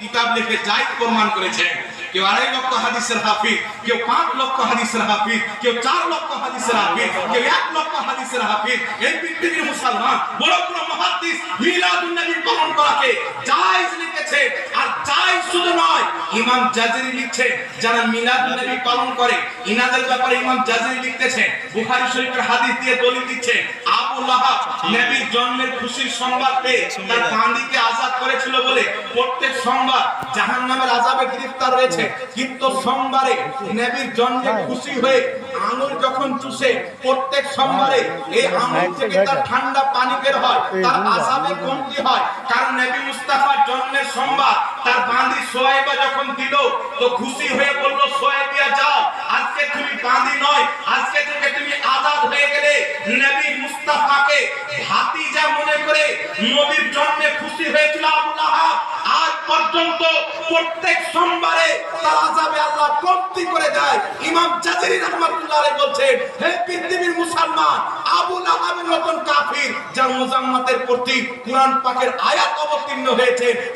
কিতাব লিখে জায়েদ প্রমাণ করেছেন। কেউ 2.5 লক্ষ হাদিসের হাফিজ, কেউ 5 লক্ষ হাদিসের হাফিজ, কেউ 4 লক্ষ হাদিসের হাফিজ, কেউ 1 লক্ষ হাদিসের হাফিজ। এই পৃথিবীর মুসলমান বড় বড় মুহাদ্দিস মিলাদুন নবী পালন করাকে জায়েজ লিখেছে। আর জায়েজ শুধু নয়, ইমাম জাযরি লিখছে যারা মিলাদুন নবী পালন করে ইনাদের ব্যাপারে ইমাম জাযরি লিখতেছে, বুখারী শরীফের হাদিস দিয়ে দলিল দিচ্ছে, আবু লাহাব নবীর জন্মের খুশির সংবাদ পেয়ে তার বাঁদিকে আযাদ করেছিল বলে প্রত্যেক সোমবার জাহান্নামের আযাবে গ্রেফতার রয়েছে। কিন্তু সোমবারে নবীর জন্মে খুশি হয়ে আঙুল যখন চুষে প্রত্যেক সোমবারে এই আঙুল থেকে তার ঠান্ডা পানি বের হয়, তার আযাবে কমতি হয়। কারণ নবী মুস্তাফার জন্মের সোমবার তার বাঁদি সোয়াইবা যখন দিল তো খুশি হয়ে বলল, সোয়াইবিয়া যাও, আজকে তুমি বাঁদি নয়, আজকে থেকে তুমি আযাদ হয়ে গেলে। নবী মুস্তাফাকে ভাতিজা মনে করে নবীর জন্মে খুশি হয়েছিল আবু লাহাব। আজ পর্যন্ত প্রত্যেক সোমবারে তার আযাবে আল্লাহ কমতি করে দেয়। ইমাম জাযরি রাহমাতুল্লাহ আলাইহি বলছেন, হে পৃথিবীর মুসলমান, আবু লাহাবের মতন কাফির যার মুজাম্মাতের প্রতি কুরআন পাকের আয়াত অবতীর্ণ হয়েছে